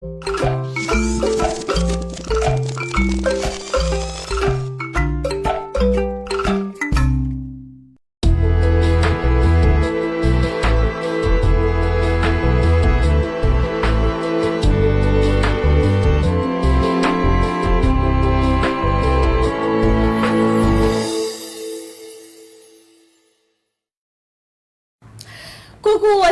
Coucou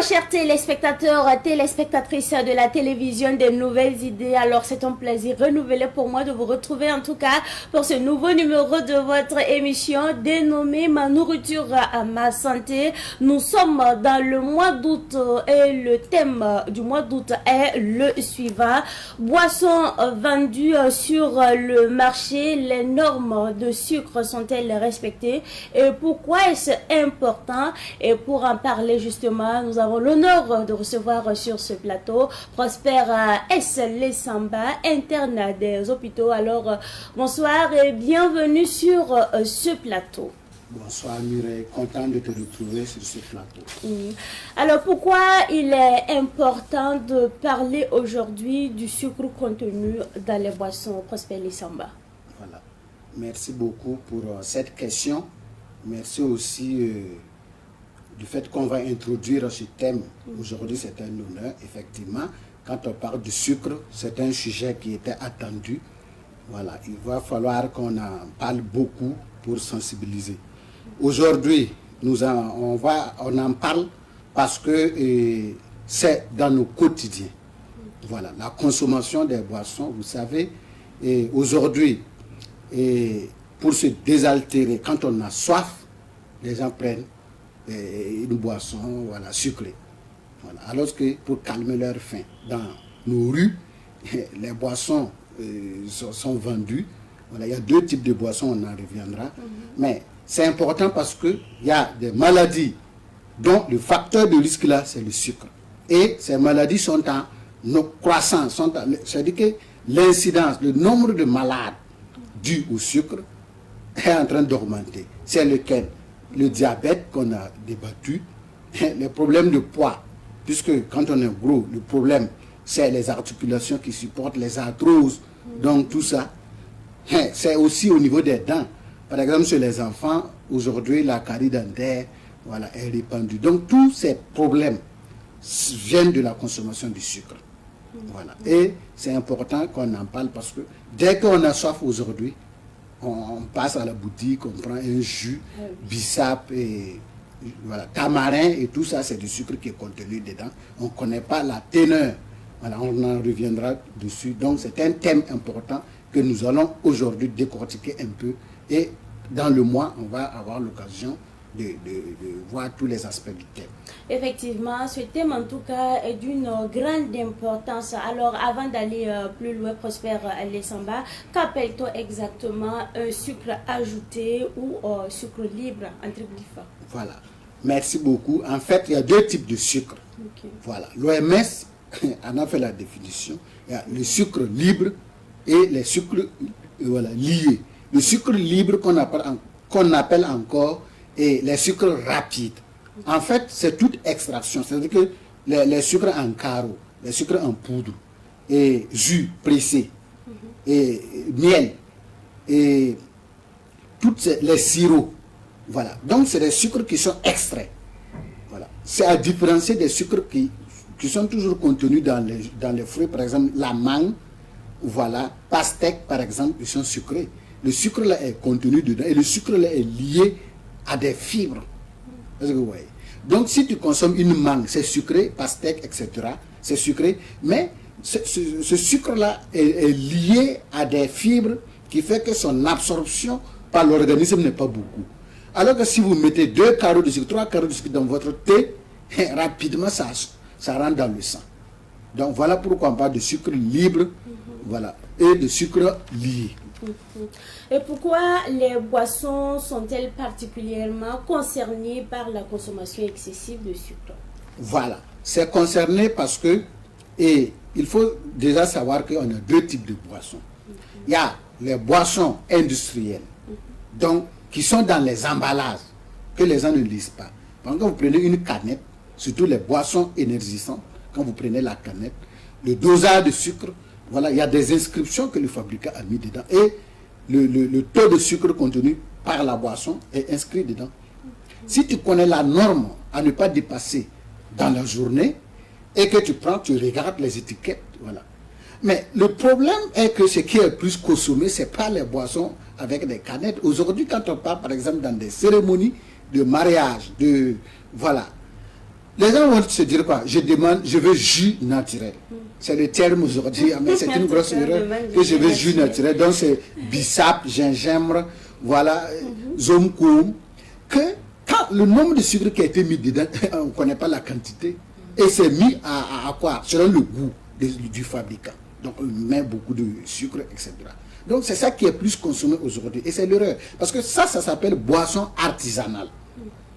chers téléspectateurs, téléspectatrices de la télévision des nouvelles idées. Alors c'est un plaisir renouvelé pour moi de vous retrouver en tout cas pour ce nouveau numéro de votre émission dénommée Ma nourriture à ma santé. Nous sommes dans le mois d'août et le thème du mois d'août est le suivant: boissons vendues sur le marché, les normes de sucre sont-elles respectées et pourquoi est-ce important? Et pour en parler justement, nous avons l'honneur de recevoir sur ce plateau Prosper S. Lessamba, interne des hôpitaux. Alors, bonsoir et bienvenue sur ce plateau. Bonsoir Mireille, content de te retrouver sur ce plateau. Alors, pourquoi il est important de parler aujourd'hui du sucre contenu dans les boissons, Prosper Lessamba? Voilà, merci beaucoup pour cette question. Merci aussi du fait qu'on va introduire ce thème. Aujourd'hui, c'est un honneur, effectivement. Quand on parle du sucre, c'est un sujet qui était attendu. Voilà, il va falloir qu'on en parle beaucoup pour sensibiliser. Aujourd'hui, on en parle parce que c'est dans nos quotidiens. Voilà, la consommation des boissons, vous savez, aujourd'hui, pour se désaltérer, quand on a soif, les gens prennent une boisson, voilà, sucrée. Voilà. Alors que pour calmer leur faim, dans nos rues, les boissons sont vendues. Voilà, il y a deux types de boissons, on en reviendra. Mais c'est important parce qu'il y a des maladies dont le facteur de risque là, c'est le sucre. Et ces maladies sont en croissance. C'est-à-dire que l'incidence, le nombre de malades dus au sucre est en train d'augmenter. C'est lequel? Le diabète qu'on a débattu, les problèmes de poids, puisque quand on est gros, le problème, c'est les articulations qui supportent les arthroses, donc tout ça. C'est aussi au niveau des dents. Par exemple, chez les enfants, aujourd'hui, la carie dentaire, voilà, est répandue. Donc tous ces problèmes viennent de la consommation du sucre. Voilà. Et c'est important qu'on en parle parce que dès qu'on a soif aujourd'hui, on passe à la boutique, on prend un jus, bissap et voilà, tamarin et tout ça, c'est du sucre qui est contenu dedans. On ne connaît pas la teneur. Voilà, on en reviendra dessus. Donc c'est un thème important que nous allons aujourd'hui décortiquer un peu. Et dans le mois, on va avoir l'occasion de voir tous les aspects du thème. Effectivement, ce thème en tout cas est d'une grande importance. Alors avant d'aller plus loin, Prosper Lessamba, qu'appelle-t-on exactement un sucre ajouté ou sucre libre entre griffes? Voilà, merci beaucoup. En fait, il y a deux types de sucre. Voilà, l'OMS en a fait la définition. Il y a le sucre libre et les sucres liés. Le sucre libre qu'on appelle encore et les sucres rapides. En fait, c'est toute extraction. C'est-à-dire que les sucres en carreau, les sucres en poudre, et jus pressé, et miel, et tous les sirops. Voilà. Donc, c'est des sucres qui sont extraits. Voilà. C'est à différencier des sucres qui sont toujours contenus dans les fruits. Par exemple, la mangue, voilà, pastèque, par exemple, ils sont sucrés. Le sucre là est contenu dedans et le sucre là est lié à des fibres. Est-ce que vous voyez? Donc si tu consommes une mangue, c'est sucré, pastèque, etc. C'est sucré, mais ce sucre là est lié à des fibres qui fait que son absorption par l'organisme n'est pas beaucoup. Alors que si vous mettez 2 carreaux de sucre, 3 carreaux de sucre dans votre thé, rapidement ça rentre dans le sang. Donc voilà pourquoi on parle de sucre libre, voilà, et de sucre lié. Et pourquoi les boissons sont-elles particulièrement concernées par la consommation excessive de sucre? Voilà, c'est concerné parce que, et il faut déjà savoir qu'on a deux types de boissons. Il y a les boissons industrielles, donc qui sont dans les emballages, que les gens ne lisent pas. Quand vous prenez une canette, surtout les boissons énergisantes, quand vous prenez la canette, le dosage de sucre. Voilà, il y a des inscriptions que le fabricant a mis dedans. Et le taux de sucre contenu par la boisson est inscrit dedans. Si tu connais la norme à ne pas dépasser dans la journée et que tu prends, tu regardes les étiquettes, voilà. Mais le problème est que ce qui est plus consommé, ce n'est pas les boissons avec des canettes. Aujourd'hui, quand on part, par exemple, dans des cérémonies de mariage, voilà, les gens vont se dire quoi? Je veux jus naturel. C'est le terme aujourd'hui, mais c'est une grosse erreur que je veux jus naturel. Donc c'est bissap, gingembre, voilà, zomkoum. Que quand le nombre de sucre qui a été mis dedans, on ne connaît pas la quantité. Et c'est mis à quoi? Selon le goût du fabricant. Donc on met beaucoup de sucre, etc. Donc c'est ça qui est plus consommé aujourd'hui. Et c'est l'erreur. Parce que ça s'appelle boisson artisanale.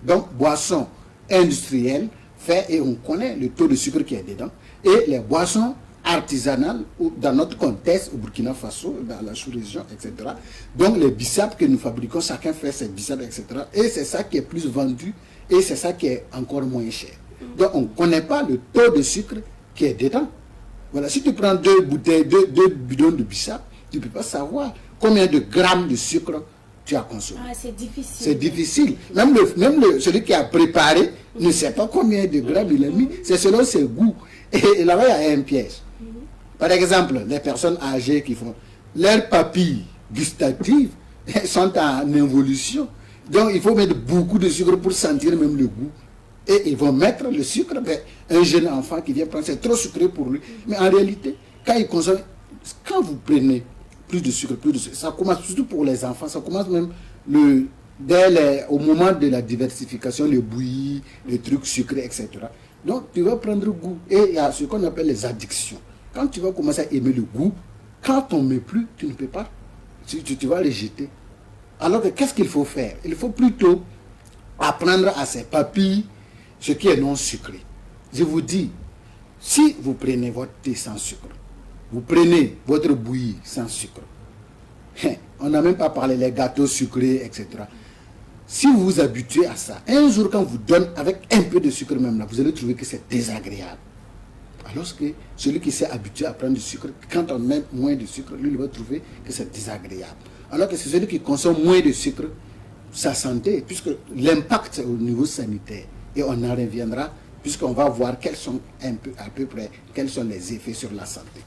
Donc boisson industrielle, fait, et on connaît le taux de sucre qui est dedans. Et les boissons artisanales, dans notre contexte, au Burkina Faso, dans la sous-région, etc. Donc les bissap que nous fabriquons, chacun fait ses bissap, etc. Et c'est ça qui est plus vendu, et c'est ça qui est encore moins cher. Donc on ne connaît pas le taux de sucre qui est dedans. Voilà, si tu prends deux bidons de bissap, tu ne peux pas savoir combien de grammes de sucre tu as consommé. Ah, c'est difficile. C'est difficile. Même celui qui a préparé ne sait pas combien de grammes il a mis. C'est selon ses goûts. Et là-bas, il y a un piège. Par exemple, les personnes âgées qui font leurs papilles gustatives sont en évolution. Donc, il faut mettre beaucoup de sucre pour sentir même le goût. Et ils vont mettre le sucre. Mais un jeune enfant qui vient prendre, c'est trop sucré pour lui. Mais en réalité, quand il consomme, quand vous prenez plus de sucre, ça commence surtout pour les enfants, ça commence même au moment de la diversification, le bouilli, les trucs sucrés, etc. Donc, tu vas prendre goût. Et il y a ce qu'on appelle les addictions. Quand tu vas commencer à aimer le goût, quand on ne met plus, tu ne peux pas. Tu vas les jeter. Alors que qu'est-ce qu'il faut faire? Il faut plutôt apprendre à ses papilles ce qui est non sucré. Je vous dis, si vous prenez votre thé sans sucre, vous prenez votre bouillie sans sucre, on n'a même pas parlé des gâteaux sucrés, etc. Si vous vous habituez à ça, un jour quand vous donne avec un peu de sucre même là, vous allez trouver que c'est désagréable. Alors que celui qui s'est habitué à prendre du sucre, quand on met moins de sucre, lui, il va trouver que c'est désagréable. Alors que c'est celui qui consomme moins de sucre, sa santé, puisque l'impact au niveau sanitaire, et on en reviendra, puisqu'on va voir quels sont à peu près quels sont les effets sur la santé.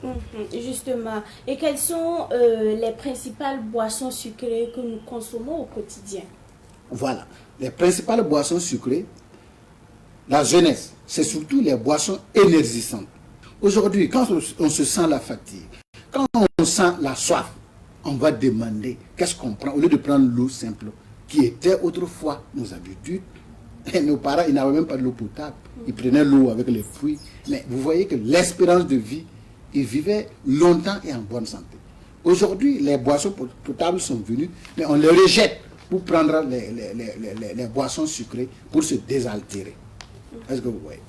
Justement. Et quelles sont les principales boissons sucrées que nous consommons au quotidien? Voilà. Les principales boissons sucrées, la jeunesse, c'est surtout les boissons énergisantes. Aujourd'hui, quand on se sent la fatigue, quand on sent la soif, on va demander qu'est-ce qu'on prend au lieu de prendre l'eau simple, qui était autrefois nos habitudes. Et nos parents, ils n'avaient même pas de l'eau potable. Ils prenaient l'eau avec les fruits. Mais vous voyez que l'espérance de vie, ils vivaient longtemps et en bonne santé. Aujourd'hui, les boissons potables sont venues, mais on les rejette pour prendre les boissons sucrées pour se désaltérer. Est-ce que vous voyez?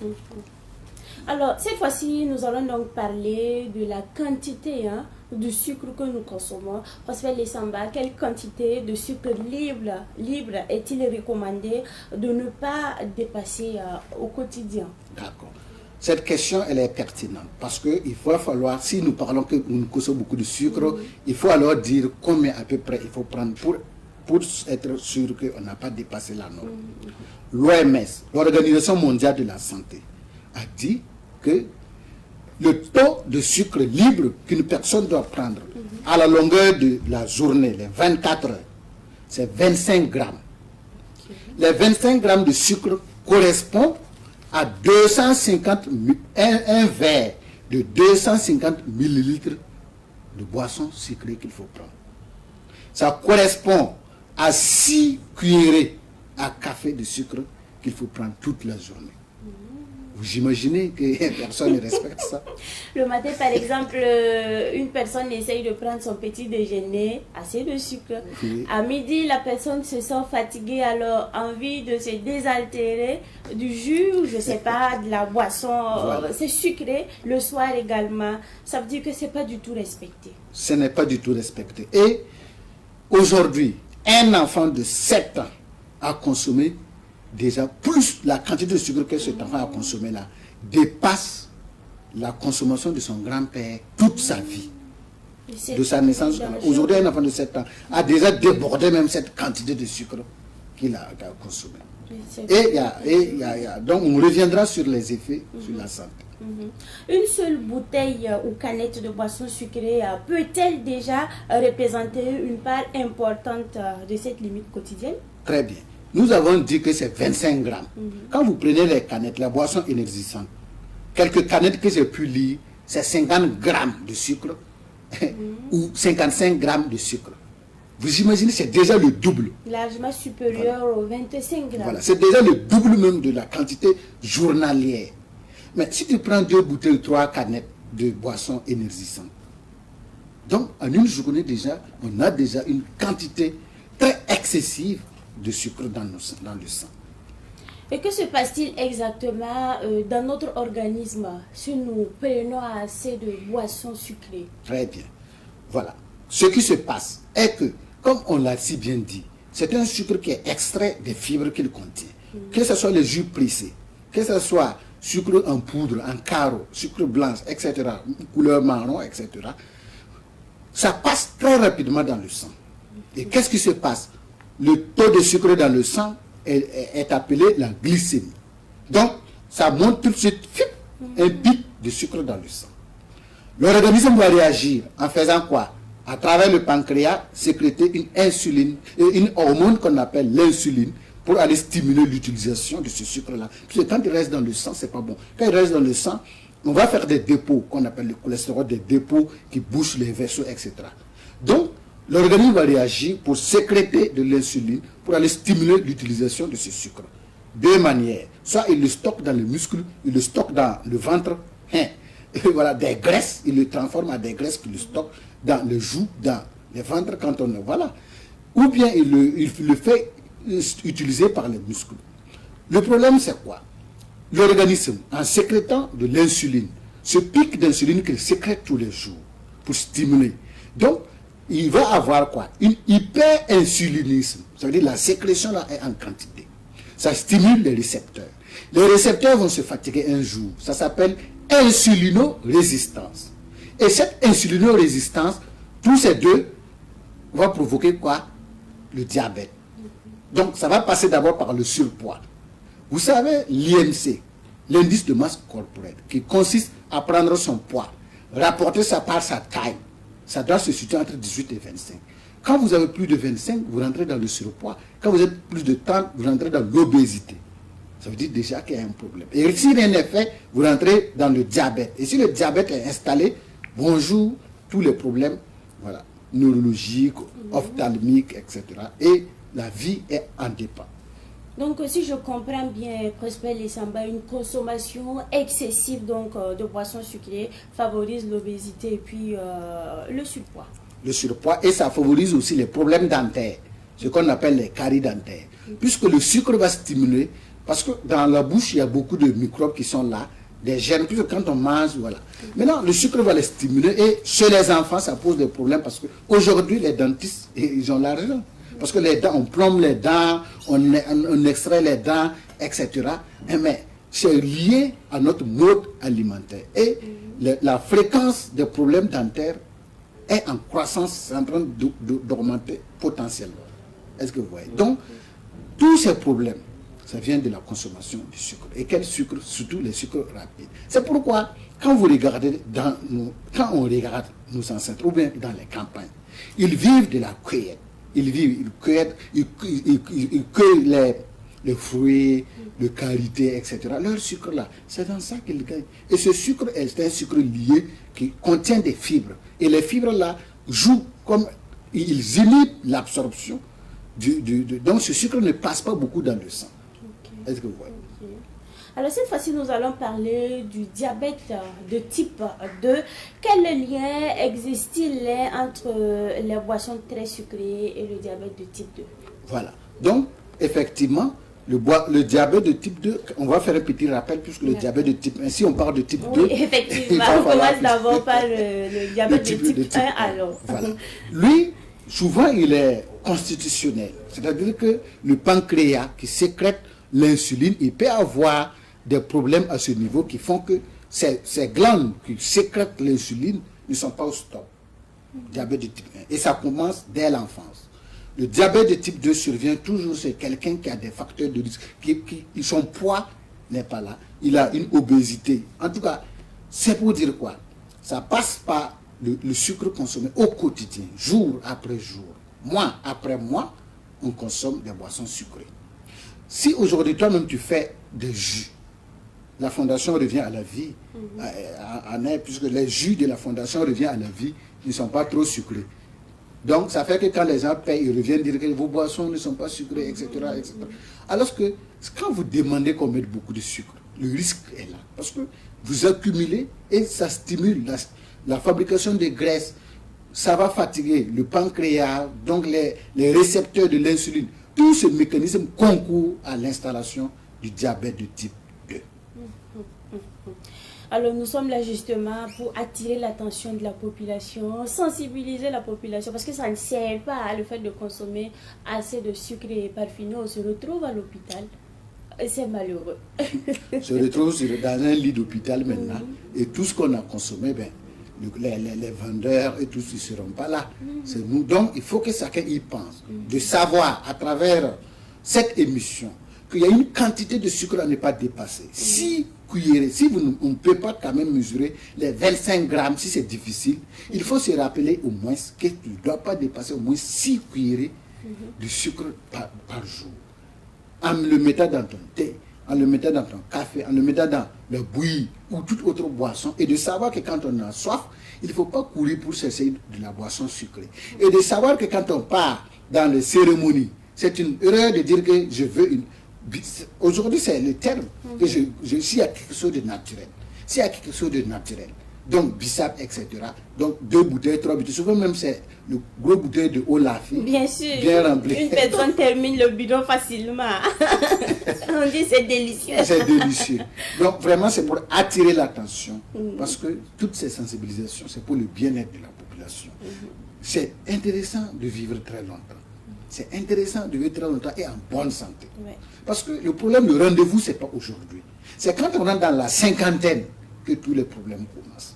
Alors, cette fois-ci, nous allons donc parler de la quantité de sucre que nous consommons. Prosper Lessamba, quelle quantité de sucre libre est-il recommandé de ne pas dépasser au quotidien? D'accord. Cette question, elle est pertinente parce qu'il va falloir, si nous parlons que nous consommons beaucoup de sucre, il faut alors dire combien à peu près il faut prendre pour être sûr qu'on n'a pas dépassé la norme. L'OMS, l'Organisation mondiale de la santé, a dit que le taux de sucre libre qu'une personne doit prendre à la longueur de la journée, les 24 heures, c'est 25 grammes. Les 25 grammes de sucre correspondent à 250, un verre de 250 millilitres de boisson sucrée qu'il faut prendre. Ça correspond à 6 cuillerées à café de sucre qu'il faut prendre toute la journée. Vous imaginez que personne ne respecte ça? Le matin, par exemple, une personne essaye de prendre son petit déjeuner, assez de sucre. Oui. À midi, la personne se sent fatiguée, alors envie de se désaltérer, du jus, je ne sais pas, de la boisson, voilà. C'est sucré. Le soir également, ça veut dire que ce n'est pas du tout respecté. Ce n'est pas du tout respecté. Et aujourd'hui, un enfant de 7 ans a consommé déjà plus la quantité de sucre que cet enfant a consommé là dépasse la consommation de son grand-père toute sa vie. C'est De sa naissance. Aujourd'hui, un enfant de 7 ans a déjà débordé même cette quantité de sucre qu'il a consommé. Donc, on reviendra sur les effets sur la santé. Une seule bouteille ou canette de boisson sucrée peut-elle déjà représenter une part importante de cette limite quotidienne? Très bien. Nous avons dit que c'est 25 grammes. Quand vous prenez les canettes, la boisson énergisante, quelques canettes que j'ai pu lire, c'est 50 grammes de sucre ou 55 grammes de sucre. Vous imaginez, c'est déjà le double. Largement supérieur aux 25 grammes. Voilà, c'est déjà le double même de la quantité journalière. Mais si tu prends 2 bouteilles, 3 canettes de boissons énergisantes, donc en une journée déjà, on a déjà une quantité très excessive de sucre dans le sang. Et que se passe-t-il exactement dans notre organisme si nous prenons assez de boissons sucrées? Très bien. Voilà. Ce qui se passe est que, comme on l'a si bien dit, c'est un sucre qui est extrait des fibres qu'il contient. Que ce soit les jus pressés, que ce soit sucre en poudre, en carreau, sucre blanc, etc., couleur marron, etc., ça passe très rapidement dans le sang. Et qu'est-ce qui se passe? Le taux de sucre dans le sang est appelé la glycémie. Donc, ça monte tout de suite, un pic de sucre dans le sang. L'organisme va réagir en faisant quoi? À travers le pancréas, sécréter une insuline, une hormone qu'on appelle l'insuline, pour aller stimuler l'utilisation de ce sucre-là. Parce que quand il reste dans le sang, c'est pas bon. Quand il reste dans le sang, on va faire des dépôts, qu'on appelle le cholestérol, des dépôts qui bouchent les vaisseaux, etc. Donc, l'organisme va réagir pour sécréter de l'insuline, pour aller stimuler l'utilisation de ce sucre. Deux manières. Soit il le stocke dans le muscle, il le stocke dans le ventre, et voilà, des graisses, il le transforme en des graisses qu'il le stocke dans le joue, dans le ventre, quand on le... Voilà. Ou bien il le fait utilisé par les muscles. Le problème, c'est quoi? L'organisme, en sécrétant de l'insuline, ce pic d'insuline qu'il sécrète tous les jours pour stimuler. Donc, il va avoir quoi? Une hyperinsulinisme. Ça veut dire la sécrétion là est en quantité. Ça stimule les récepteurs. Les récepteurs vont se fatiguer un jour. Ça s'appelle insulinorésistance. Et cette insulinorésistance, tous ces deux, vont provoquer quoi? Le diabète. Donc, ça va passer d'abord par le surpoids. Vous savez, l'IMC, l'indice de masse corporelle, qui consiste à prendre son poids, rapporter ça par sa taille, ça doit se situer entre 18 et 25. Quand vous avez plus de 25, vous rentrez dans le surpoids. Quand vous êtes plus de 30, vous rentrez dans l'obésité. Ça veut dire déjà qu'il y a un problème. Et si rien n'est fait, vous rentrez dans le diabète. Et si le diabète est installé, bonjour, tous les problèmes, voilà, neurologiques, ophtalmiques, etc. Et la vie est en dépend. Donc, si je comprends bien, Prosper Lissamba, une consommation excessive donc, de boissons sucrées favorise l'obésité et puis le surpoids. Le surpoids, et ça favorise aussi les problèmes dentaires, ce qu'on appelle les caries dentaires. Puisque le sucre va stimuler, parce que dans la bouche, il y a beaucoup de microbes qui sont là, des germes, puisque quand on mange, voilà. Maintenant, le sucre va les stimuler, et chez les enfants, ça pose des problèmes, parce qu'aujourd'hui, les dentistes, ils ont l'argent. Parce que les dents, on plombe les dents, on extrait les dents, etc. Mais c'est lié à notre mode alimentaire. Et la fréquence des problèmes dentaires est en croissance, c'est en train d'augmenter potentiellement. Est-ce que vous voyez? Donc, tous ces problèmes, ça vient de la consommation du sucre. Et quel sucre? Surtout les sucres rapides. C'est pourquoi, quand vous regardez, quand on regarde nos ancêtres, ou bien dans les campagnes, ils vivent de la cueillette. Ils cueillent les fruits de qualité, etc. Leur sucre là, c'est dans ça qu'ils gagnent. Et ce sucre est un sucre lié qui contient des fibres. Et les fibres là jouent comme, ils inhibent l'absorption. Donc ce sucre ne passe pas beaucoup dans le sang. Okay. Est-ce que vous voyez? Okay. Alors cette fois-ci, nous allons parler du diabète de type 2. Quel lien existe-t-il entre les boissons très sucrées et le diabète de type 2? Voilà. Donc, effectivement, le diabète de type 2, on va faire un petit rappel puisque le diabète de type 1, si on parle de type 2... Oui, effectivement, on commence d'abord par le diabète de type 1 alors. Voilà. Lui, souvent, il est constitutionnel. C'est-à-dire que le pancréas qui sécrète l'insuline, il peut avoir des problèmes à ce niveau qui font que ces glandes qui sécrètent l'insuline ne sont pas au stop. Diabète de type 1. Et ça commence dès l'enfance. Le diabète de type 2 survient toujours chez quelqu'un qui a des facteurs de risque, son poids n'est pas là, il a une obésité. En tout cas, c'est pour dire quoi? Ça passe par le sucre consommé au quotidien, jour après jour, mois après mois, on consomme des boissons sucrées. Si aujourd'hui toi-même tu fais des jus, la fondation revient à la vie, puisque les jus de la fondation reviennent à la vie, ne sont pas trop sucrés. Donc ça fait que quand les gens payent, ils reviennent dire que vos boissons ne sont pas sucrées, etc. etc. Alors que quand vous demandez qu'on mette beaucoup de sucre, le risque est là. Parce que vous accumulez et ça stimule la fabrication de graisses. Ça va fatiguer le pancréas, donc les récepteurs de l'insuline. Tout ce mécanisme concourt à l'installation du diabète de type 2. Alors nous sommes là justement pour attirer l'attention de la population, sensibiliser la population, parce que ça ne sert pas le fait de consommer assez de sucre et parfumé. On se retrouve à l'hôpital. C'est malheureux. On se retrouve dans un lit d'hôpital maintenant, et tout ce qu'on a consommé, les vendeurs et tous, ils ne seront pas là. C'est nous. Donc, il faut que chacun y pense. De savoir, à travers cette émission, qu'il y a une quantité de sucre à ne pas dépasser. 6 cuillerées, si on ne peut pas quand même mesurer les 25 grammes, si c'est difficile, il faut se rappeler au moins que tu ne dois pas dépasser au moins 6 cuillerées de sucre par jour. En le mettant dans ton thé, en le mettant dans ton café, en le mettant dans le bouillie ou toute autre boisson, et de savoir que quand on a soif, il ne faut pas courir pour chercher de la boisson sucrée. Et de savoir que quand on part dans les cérémonies, c'est une erreur de dire que je veux une... Aujourd'hui, c'est le terme que s'il y a quelque chose de naturel, s'il y a quelque chose de naturel, donc bissap, etc. Donc 2 bouteilles, 3 bouteilles, souvent même c'est le gros bouteille de eau lafie, bien sûr, bien rempli. Une personne termine le bidon facilement. On dit c'est délicieux. C'est délicieux. Donc vraiment c'est pour attirer l'attention, parce que toutes ces sensibilisations, c'est pour le bien-être de la population. C'est intéressant de vivre très longtemps. C'est intéressant de vivre très longtemps et en bonne santé. Ouais. Parce que le problème de rendez-vous, ce n'est pas aujourd'hui. C'est quand on rentre dans la cinquantaine que tous les problèmes commencent.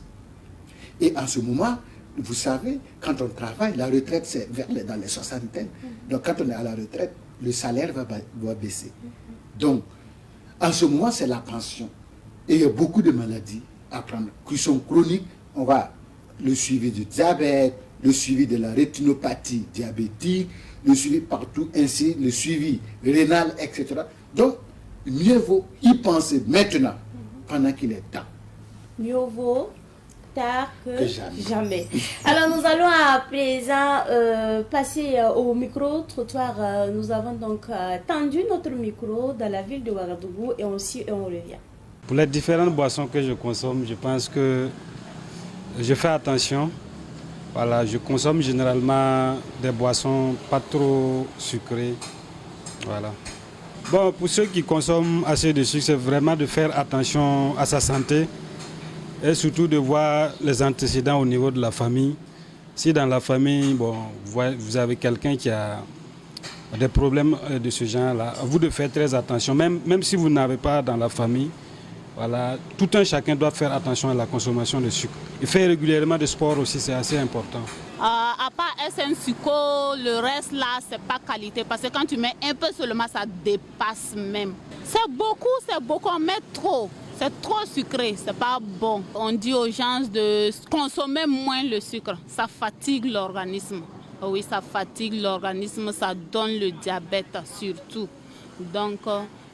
Et en ce moment, vous savez, quand on travaille, la retraite, c'est dans les soixantaines. Donc quand on est à la retraite, le salaire va baisser. Donc, en ce moment, c'est la pension. Et il y a beaucoup de maladies à prendre, qui sont chroniques. On va le suivi du diabète, le suivi de la rétinopathie diabétique, le suivi partout, ainsi le suivi rénal, etc. Donc, mieux vaut y penser maintenant, pendant qu'il est temps. Mieux vaut tard que jamais. Alors, nous allons à présent passer au micro-trottoir. Nous avons donc tendu notre micro dans la ville de Ouagadougou et on revient. Pour les différentes boissons que je consomme, je pense que je fais attention. Voilà, je consomme généralement des boissons pas trop sucrées. Voilà. Bon, pour ceux qui consomment assez de sucre, c'est vraiment de faire attention à sa santé et surtout de voir les antécédents au niveau de la famille. Si dans la famille, bon, vous avez quelqu'un qui a des problèmes de ce genre-là, à vous de faire très attention, même si vous n'avez pas dans la famille. Voilà, tout un chacun doit faire attention à la consommation de sucre. Et faire régulièrement de sport aussi, c'est assez important. À part SN Sucre, le reste là, c'est pas qualité. Parce que quand tu mets un peu seulement, ça dépasse même. C'est beaucoup, on met trop. C'est trop sucré, c'est pas bon. On dit aux gens de consommer moins le sucre. Ça fatigue l'organisme. Oui, ça fatigue l'organisme, ça donne le diabète surtout. Donc,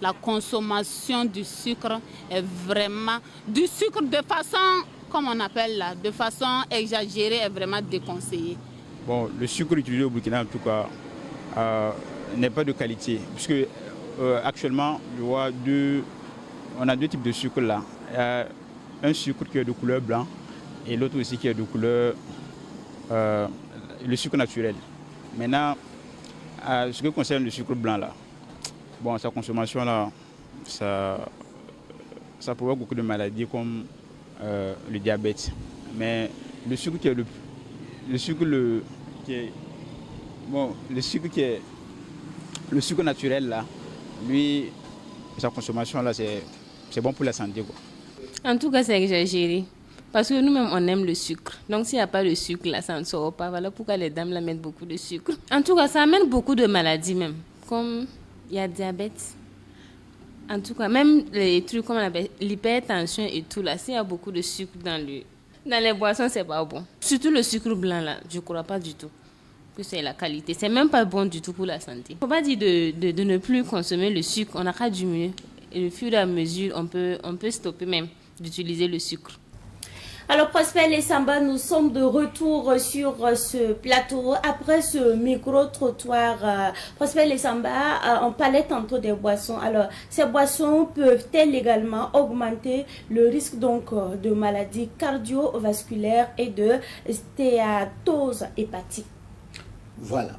la consommation du sucre est vraiment... Du sucre de façon, comme on appelle là, de façon exagérée est vraiment déconseillé. Bon, le sucre utilisé au Burkina, en tout cas, n'est pas de qualité. Puisque actuellement, on a 2 types de sucre là. Il y a un sucre qui est de couleur blanc et l'autre aussi qui est de couleur... le sucre naturel. Maintenant, ce qui concerne le sucre blanc là, bon, sa consommation là, ça provoque beaucoup de maladies comme le diabète. Mais le sucre qui est le sucre naturel là, lui, sa consommation là, c'est bon pour la santé, quoi. En tout cas, c'est exagéré. Parce que nous-mêmes, on aime le sucre. Donc, s'il n'y a pas de sucre, là, ça ne sort pas. Voilà pourquoi les dames là mettent beaucoup de sucre. En tout cas, ça amène beaucoup de maladies même. Comme il y a diabète. En tout cas, même les trucs comme on appelle l'hypertension et tout, là, s'il y a beaucoup de sucre dans les boissons, c'est pas bon. Surtout le sucre blanc, là, je crois pas du tout que c'est la qualité. C'est même pas bon du tout pour la santé. Faut pas dire de ne plus consommer le sucre. On a qu'à diminuer. Et au fur et à mesure, on peut stopper même d'utiliser le sucre. Alors, Prosper Lessamba, nous sommes de retour sur ce plateau. Après ce micro-trottoir, Prosper Lessamba, on parlait tantôt des boissons. Alors, ces boissons peuvent-elles également augmenter le risque donc de maladies cardiovasculaires et de stéatose hépatique? Voilà.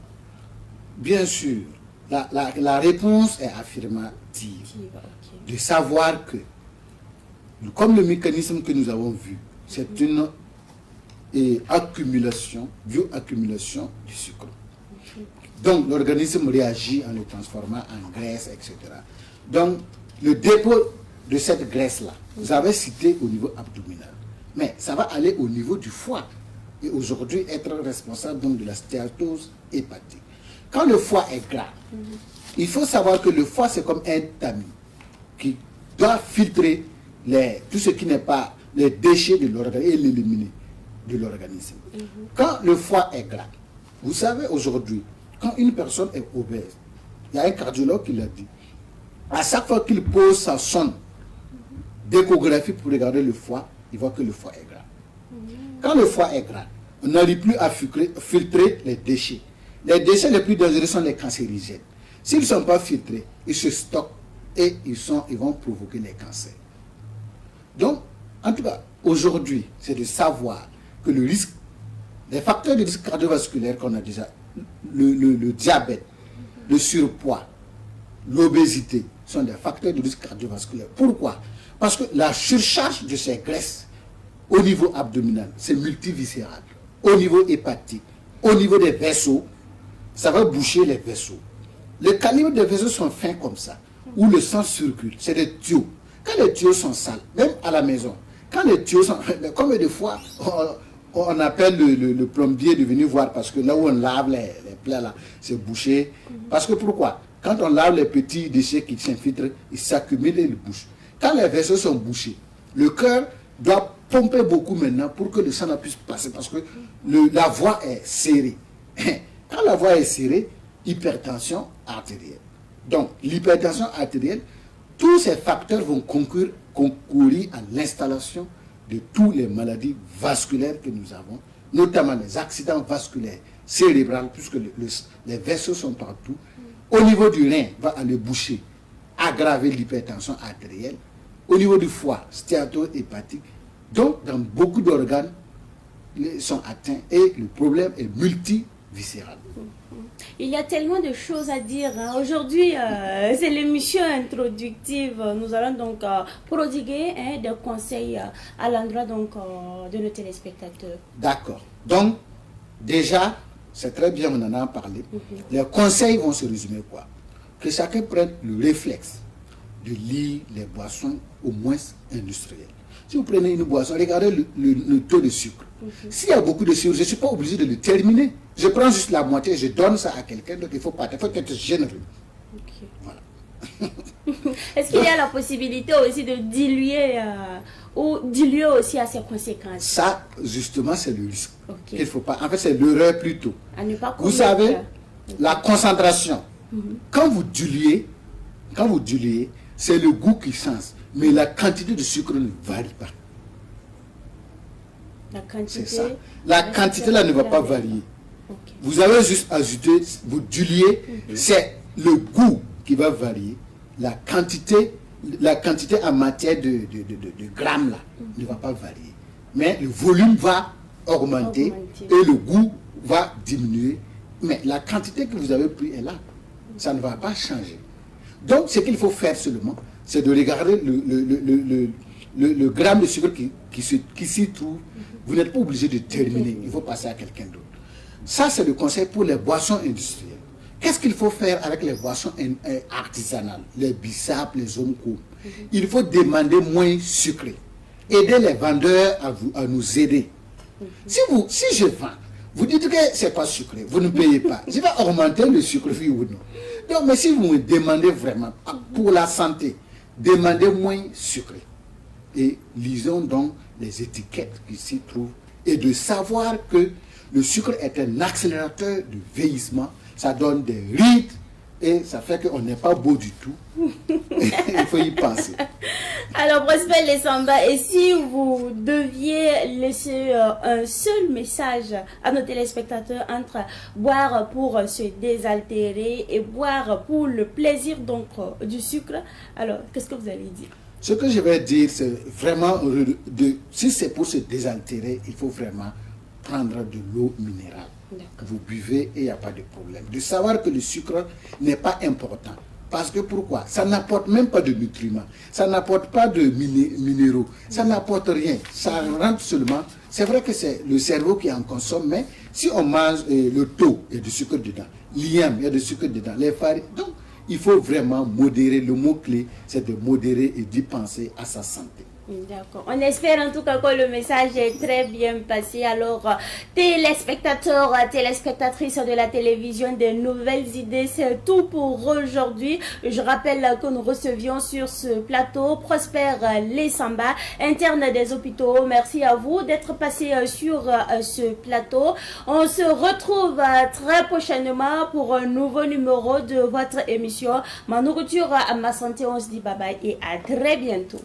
Bien sûr, la réponse est affirmative. Okay. De savoir que, comme le mécanisme que nous avons vu, c'est une bioaccumulation du sucre. Donc, l'organisme réagit en le transformant en graisse, etc. Donc, le dépôt de cette graisse-là, vous avez cité au niveau abdominal, mais ça va aller au niveau du foie et aujourd'hui être responsable donc de la stéatose hépatique. Quand le foie est gras, il faut savoir que le foie, c'est comme un tamis qui doit filtrer tout ce qui n'est pas les déchets de l'organisme et l'éliminer de l'organisme. Quand le foie est gras, vous savez aujourd'hui, quand une personne est obèse, il y a un cardiologue qui l'a dit, à chaque fois qu'il pose sa sonde d'échographie pour regarder le foie, il voit que le foie est gras. Quand le foie est gras, on n'arrive plus à filtrer les déchets. Les déchets les plus dangereux sont les cancérigènes. S'ils ne sont pas filtrés, ils se stockent et ils vont provoquer les cancers. Donc, en tout cas, aujourd'hui, c'est de savoir que le risque, les facteurs de risque cardiovasculaire qu'on a déjà, le diabète, le surpoids, l'obésité, sont des facteurs de risque cardiovasculaire. Pourquoi? Parce que la surcharge de ces graisses au niveau abdominal, c'est multiviscéral. Au niveau hépatique, au niveau des vaisseaux, ça va boucher les vaisseaux. Le calibre des vaisseaux sont fins comme ça, où le sang circule. C'est des tuyaux. Quand les tuyaux sont sales, même à la maison, quand les tuyaux sont... Combien de fois on appelle le plombier de venir voir parce que là où on lave les plats, là, c'est bouché. Parce que pourquoi? Quand on lave les petits déchets qui s'infiltrent, ils s'accumulent et ils bouchent. Quand les vaisseaux sont bouchés, le cœur doit pomper beaucoup maintenant pour que le sang puisse passer parce que la voie est serrée. Quand la voie est serrée, hypertension artérielle. Donc, l'hypertension artérielle, tous ces facteurs vont concourir à l'installation de toutes les maladies vasculaires que nous avons, notamment les accidents vasculaires cérébraux, puisque les vaisseaux sont partout. Au niveau du rein, va aller boucher, aggraver l'hypertension artérielle. Au niveau du foie, stéatose hépatique. Donc, dans beaucoup d'organes, ils sont atteints et le problème est multiviscéral. Il y a tellement de choses à dire. Aujourd'hui, c'est l'émission introductive. Nous allons donc prodiguer des conseils à l'endroit de nos téléspectateurs. D'accord. Donc, déjà, c'est très bien, on en a parlé. Les conseils vont se résumer quoi? Que chacun prenne le réflexe de lire les boissons au moins industrielles. Si vous prenez une boisson, regardez le taux de sucre. S'il y a beaucoup de sucre, je ne suis pas obligé de le terminer. Je prends juste la moitié, je donne ça à quelqu'un, donc il faut être généreux. Okay. Voilà. Est-ce qu'il y a la possibilité aussi de diluer ou diluer aussi à ses conséquences? Ça, justement, c'est le risque. Okay. Il faut pas. En fait, c'est l'erreur plutôt. Vous savez, la concentration. Quand vous diluez, c'est le goût qui change. Mais la quantité de sucre ne varie pas. C'est ça. La quantité là ne va pas varier. Okay. Vous avez juste ajouté, vous diluez, c'est le goût qui va varier. La quantité en matière de grammes là ne va pas varier. Mais le volume va augmenter et le goût va diminuer. Mais la quantité que vous avez pris est là. Ça ne va pas changer. Donc ce qu'il faut faire seulement, c'est de regarder le gramme de sucre qui s'y trouve. Vous n'êtes pas obligé de terminer, il faut passer à quelqu'un d'autre. Ça, c'est le conseil pour les boissons industrielles. Qu'est-ce qu'il faut faire avec les boissons artisanales, les bissap, les omko? Il faut demander moins sucré. aider les vendeurs à nous aider. Si je vends, vous dites que c'est pas sucré, vous ne payez pas. Je vais augmenter le sucre, oui ou non. Donc, mais si vous me demandez vraiment, pour la santé, demandez moins sucré. Et lisons donc les étiquettes qui s'y trouvent et de savoir que le sucre est un accélérateur de vieillissement. Ça donne des rides et ça fait qu'on n'est pas beau du tout. Il faut y penser. Alors, Prosper Lessamba, et si vous deviez laisser un seul message à nos téléspectateurs entre boire pour se désaltérer et boire pour le plaisir donc du sucre, alors qu'est-ce que vous allez dire? Ce que je vais dire, c'est vraiment, si c'est pour se désaltérer, il faut vraiment prendre de l'eau minérale. Vous buvez et il n'y a pas de problème. De savoir que le sucre n'est pas important. Parce que pourquoi? Ça n'apporte même pas de nutriments, ça n'apporte pas de minéraux, ça n'apporte rien. Ça rentre seulement. C'est vrai que c'est le cerveau qui en consomme, mais si on mange le taux, il y a du sucre dedans. L'iam, il y a du sucre dedans. Les farines. Donc, il faut vraiment modérer. Le mot-clé, c'est de modérer et d'y penser à sa santé. D'accord. On espère en tout cas que le message est très bien passé. Alors, téléspectateurs, téléspectatrices de la télévision des nouvelles idées, c'est tout pour aujourd'hui. Je rappelle que nous recevions sur ce plateau Prosper Lessamba, interne des hôpitaux. Merci à vous d'être passé sur ce plateau. On se retrouve très prochainement pour un nouveau numéro de votre émission Ma nourriture à ma santé. On se dit bye bye et à très bientôt.